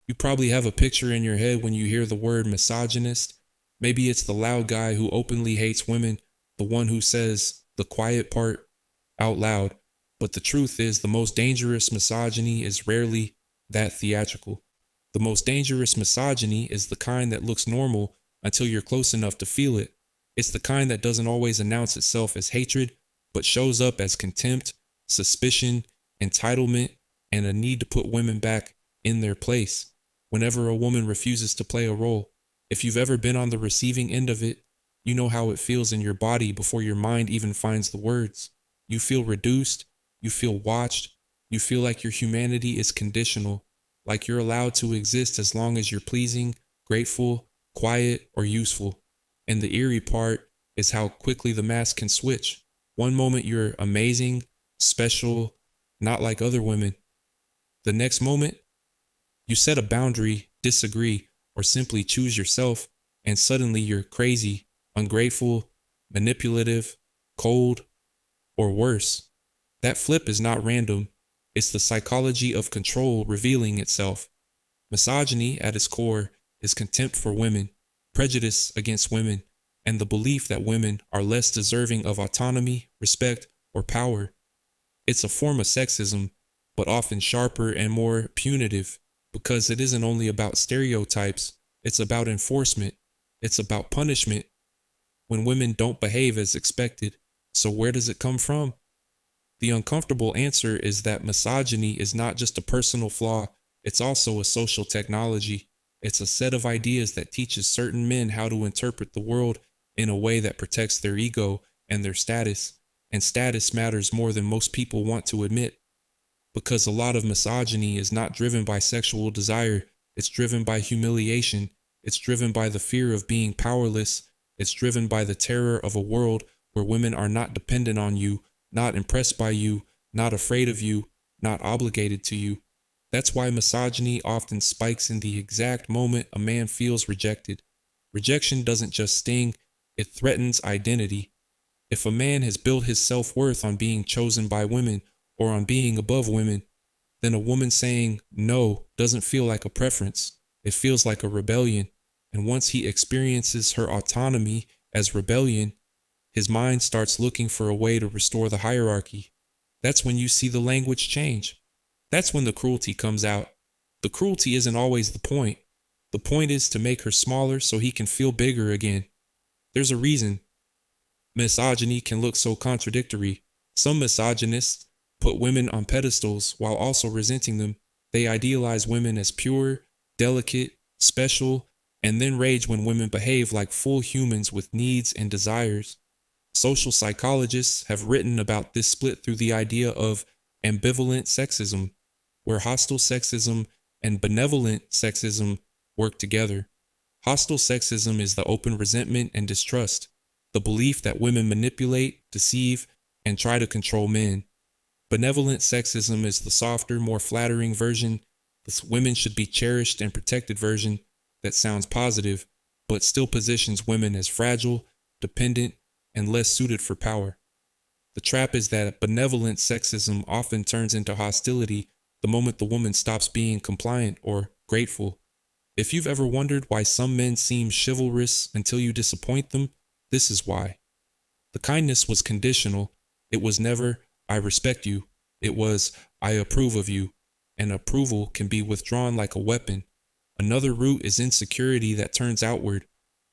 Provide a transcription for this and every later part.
You probably have a picture in your head when you hear the word misogynist. Maybe it's the loud guy who openly hates women, the one who says the quiet part out loud. But the truth is, the most dangerous misogyny is rarely that theatrical. The most dangerous misogyny is the kind that looks normal until you're close enough to feel it. It's the kind that doesn't always announce itself as hatred, but shows up as contempt, suspicion, entitlement, and a need to put women back in their place whenever a woman refuses to play a role. If you've ever been on the receiving end of it, you know how it feels in your body before your mind even finds the words. You feel reduced, you feel watched, you feel like your humanity is conditional, like you're allowed to exist as long as you're pleasing, grateful, quiet, or useful. And the eerie part is how quickly the mask can switch. One moment you're amazing, special, not like other women. The next moment, you set a boundary, disagree, or simply choose yourself, and suddenly you're crazy, ungrateful, manipulative, cold, or worse. That flip is not random, it's the psychology of control revealing itself. Misogyny, at its core, is contempt for women, prejudice against women, and the belief that women are less deserving of autonomy, respect, or power. It's a form of sexism, but often sharper and more punitive, because it isn't only about stereotypes, it's about enforcement, it's about punishment when women don't behave as expected. So, where does it come from? The uncomfortable answer is that misogyny is not just a personal flaw, it's also a social technology. It's a set of ideas that teaches certain men how to interpret the world in a way that protects their ego and their status. And status matters more than most people want to admit. Because a lot of misogyny is not driven by sexual desire, it's driven by humiliation, it's driven by the fear of being powerless, it's driven by the terror of a world where women are not dependent on you, not impressed by you, not afraid of you, not obligated to you. That's why misogyny often spikes in the exact moment a man feels rejected. Rejection doesn't just sting, it threatens identity. If a man has built his self-worth on being chosen by women or on being above women, then a woman saying no doesn't feel like a preference. It feels like a rebellion. And once he experiences her autonomy as rebellion, his mind starts looking for a way to restore the hierarchy. That's when you see the language change. That's when the cruelty comes out. The cruelty isn't always the point. The point is to make her smaller so he can feel bigger again. There's a reason misogyny can look so contradictory. Some misogynists put women on pedestals while also resenting them. They idealize women as pure, delicate, special, and then rage when women behave like full humans with needs and desires. Social psychologists have written about this split through the idea of ambivalent sexism, where hostile sexism and benevolent sexism work together. Hostile sexism is the open resentment and distrust, the belief that women manipulate, deceive, and try to control men. Benevolent sexism is the softer, more flattering version, the women should be cherished and protected version that sounds positive, but still positions women as fragile, dependent, and less suited for power. The trap is that benevolent sexism often turns into hostility the moment the woman stops being compliant or grateful. If you've ever wondered why some men seem chivalrous until you disappoint them, this is why. The kindness was conditional. It was never, I respect you. It was, I approve of you. And approval can be withdrawn like a weapon. Another root is insecurity that turns outward.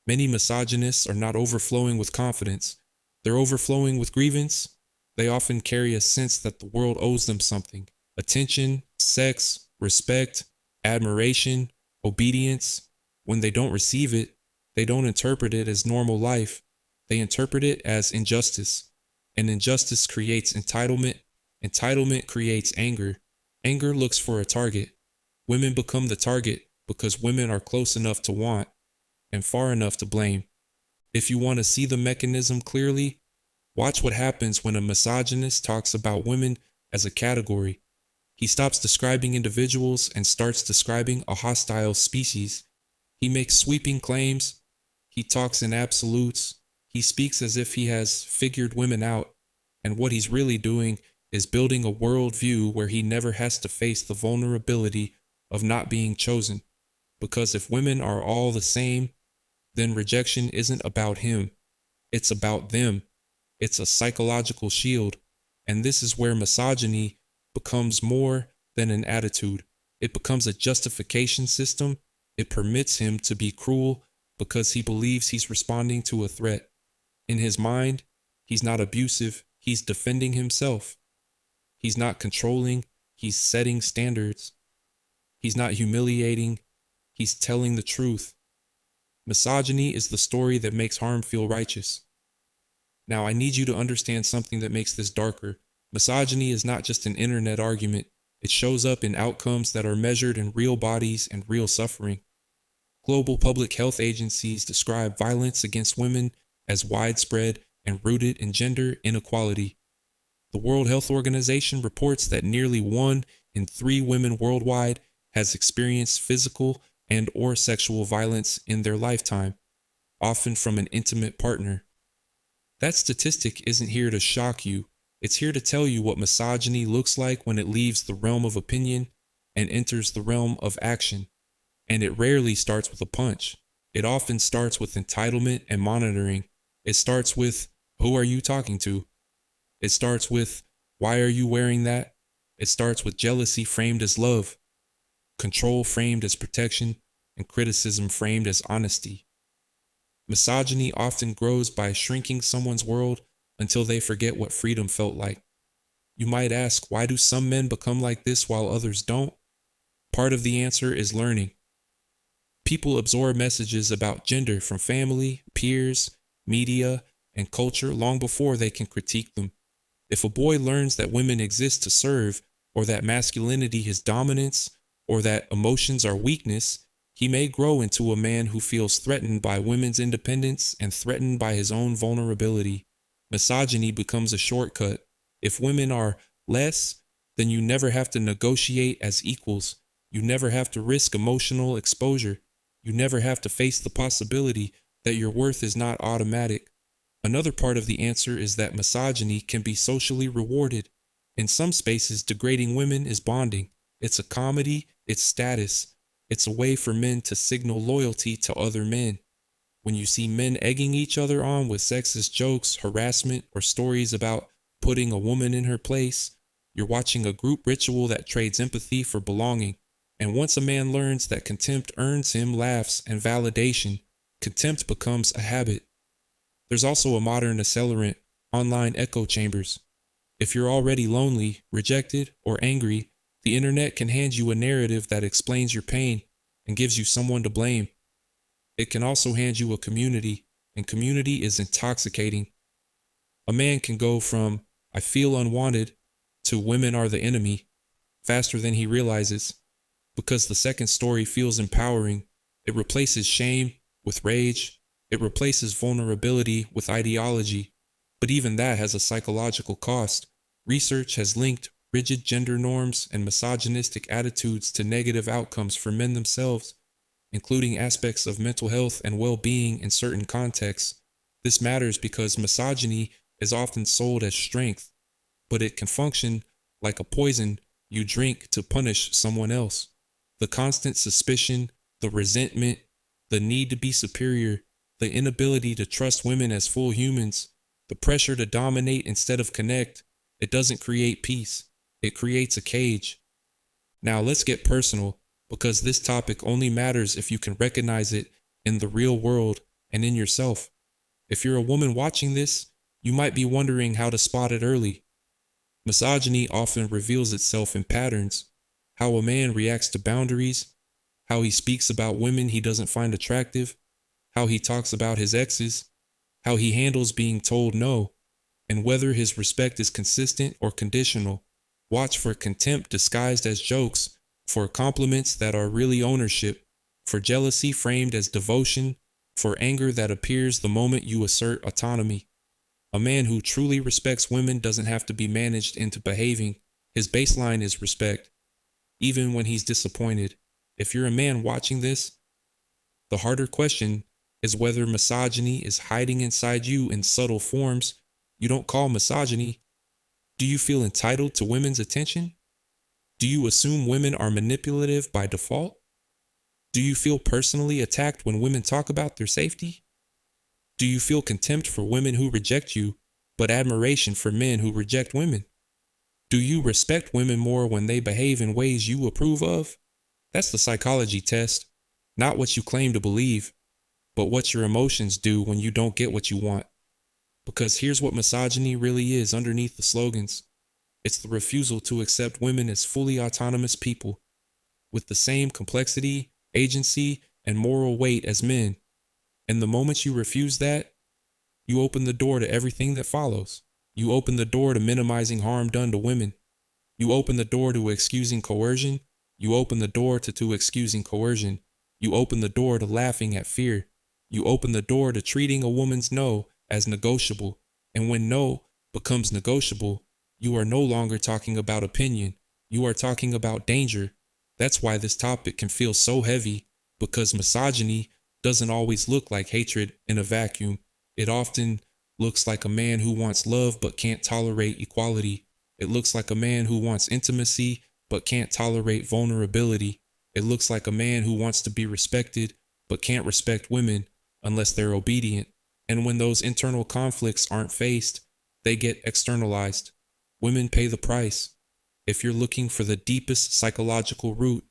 Many misogynists are not overflowing with confidence. They're overflowing with grievance. They often carry a sense that the world owes them something: attention, sex, respect, admiration, obedience. When they don't receive it, they don't interpret it as normal life. They interpret it as injustice. And injustice creates entitlement. Entitlement creates anger. Anger looks for a target. Women become the target because women are close enough to want and far enough to blame. If you want to see the mechanism clearly, watch what happens when a misogynist talks about women as a category. He stops describing individuals and starts describing a hostile species. He makes sweeping claims. He talks in absolutes. He speaks as if he has figured women out. And what he's really doing is building a worldview where he never has to face the vulnerability of not being chosen. Because if women are all the same, then rejection isn't about him, it's about them. It's a psychological shield. And this is where misogyny becomes more than an attitude. It becomes a justification system. It permits him to be cruel because he believes he's responding to a threat. In his mind, he's not abusive, he's defending himself. He's not controlling, he's setting standards. He's not humiliating, he's telling the truth. Misogyny is the story that makes harm feel righteous. Now, I need you to understand something that makes this darker. Misogyny is not just an internet argument, it shows up in outcomes that are measured in real bodies and real suffering. Global public health agencies describe violence against women as widespread and rooted in gender inequality. The World Health Organization reports that nearly 1 in 3 women worldwide has experienced physical and or sexual violence in their lifetime, often from an intimate partner. That statistic isn't here to shock you. It's here to tell you what misogyny looks like when it leaves the realm of opinion and enters the realm of action. And it rarely starts with a punch. It often starts with entitlement and monitoring. It starts with, who are you talking to? It starts with, why are you wearing that? It starts with jealousy framed as love, control framed as protection, and criticism framed as honesty. Misogyny often grows by shrinking someone's world until they forget what freedom felt like. You might ask, why do some men become like this while others don't? Part of the answer is learning. People absorb messages about gender from family, peers, media, and culture long before they can critique them. If a boy learns that women exist to serve, or that masculinity is dominance, or that emotions are weakness, he may grow into a man who feels threatened by women's independence and threatened by his own vulnerability. Misogyny becomes a shortcut. If women are less, then you never have to negotiate as equals. You never have to risk emotional exposure. You never have to face the possibility that your worth is not automatic. Another part of the answer is that misogyny can be socially rewarded. In some spaces, degrading women is bonding. It's a comedy, it's status. It's a way for men to signal loyalty to other men. When you see men egging each other on with sexist jokes, harassment, or stories about putting a woman in her place, you're watching a group ritual that trades empathy for belonging. And once a man learns that contempt earns him laughs and validation, contempt becomes a habit. There's also a modern accelerant, online echo chambers. If you're already lonely, rejected, or angry, the internet can hand you a narrative that explains your pain and gives you someone to blame. It can also hand you a community, and community is intoxicating. A man can go from, I feel unwanted, to women are the enemy, faster than he realizes, because the second story feels empowering. It replaces shame with rage. It replaces vulnerability with ideology. But even that has a psychological cost. Research has linked rigid gender norms and misogynistic attitudes to negative outcomes for men themselves, including aspects of mental health and well-being in certain contexts. This matters because misogyny is often sold as strength, but it can function like a poison you drink to punish someone else. The constant suspicion, the resentment, the need to be superior, the inability to trust women as full humans, the pressure to dominate instead of connect, it doesn't create peace. It creates a cage. Now let's get personal, because this topic only matters if you can recognize it in the real world and in yourself. If you're a woman watching this, you might be wondering how to spot it early. Misogyny often reveals itself in patterns: how a man reacts to boundaries, how he speaks about women he doesn't find attractive, how he talks about his exes, how he handles being told no, and whether his respect is consistent or conditional. Watch for contempt disguised as jokes, for compliments that are really ownership, for jealousy framed as devotion, for anger that appears the moment you assert autonomy. A man who truly respects women doesn't have to be managed into behaving. His baseline is respect, even when he's disappointed. If you're a man watching this, the harder question is whether misogyny is hiding inside you in subtle forms you don't call misogyny. Do you feel entitled to women's attention? Do you assume women are manipulative by default? Do you feel personally attacked when women talk about their safety? Do you feel contempt for women who reject you, but admiration for men who reject women? Do you respect women more when they behave in ways you approve of? That's the psychology test. Not what you claim to believe, but what your emotions do when you don't get what you want. Because here's what misogyny really is underneath the slogans: it's the refusal to accept women as fully autonomous people with the same complexity, agency, and moral weight as men. And the moment you refuse that, you open the door to everything that follows. You open the door to minimizing harm done to women. You open the door to excusing coercion. You open the door to excusing coercion. You open the door to laughing at fear. You open the door to treating a woman's no as negotiable. And when no becomes negotiable, you are no longer talking about opinion. You are talking about danger. That's why this topic can feel so heavy, because misogyny doesn't always look like hatred in a vacuum. It often looks like a man who wants love but can't tolerate equality. It looks like a man who wants intimacy but can't tolerate vulnerability. It looks like a man who wants to be respected but can't respect women unless they're obedient. And when those internal conflicts aren't faced, they get externalized. Women pay the price. If you're looking for the deepest psychological root,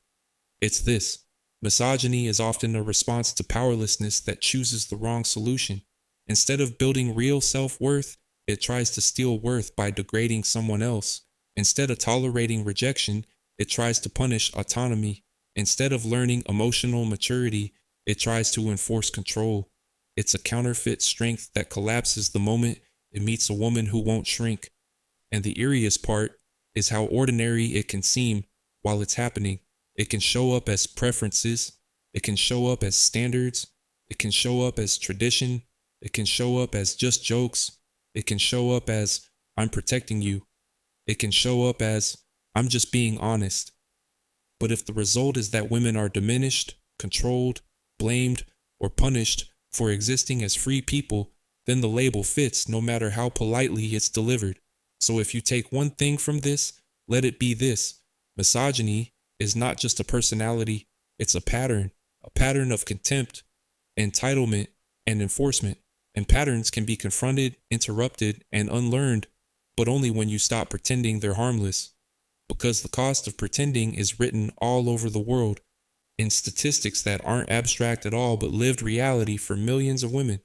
it's this: misogyny is often a response to powerlessness that chooses the wrong solution. Instead of building real self-worth, it tries to steal worth by degrading someone else. Instead of tolerating rejection, it tries to punish autonomy. Instead of learning emotional maturity, it tries to enforce control. It's a counterfeit strength that collapses the moment it meets a woman who won't shrink. And the eeriest part is how ordinary it can seem while it's happening. It can show up as preferences. It can show up as standards. It can show up as tradition. It can show up as just jokes. It can show up as I'm protecting you. It can show up as I'm just being honest. But if the result is that women are diminished, controlled, blamed, or punished for existing as free people, then the label fits no matter how politely it's delivered. So if you take one thing from this, let it be this: misogyny is not just a personality, it's a pattern of contempt, entitlement, and enforcement. And patterns can be confronted, interrupted, and unlearned, but only when you stop pretending they're harmless. Because the cost of pretending is written all over the world, in statistics that aren't abstract at all but lived reality for millions of women.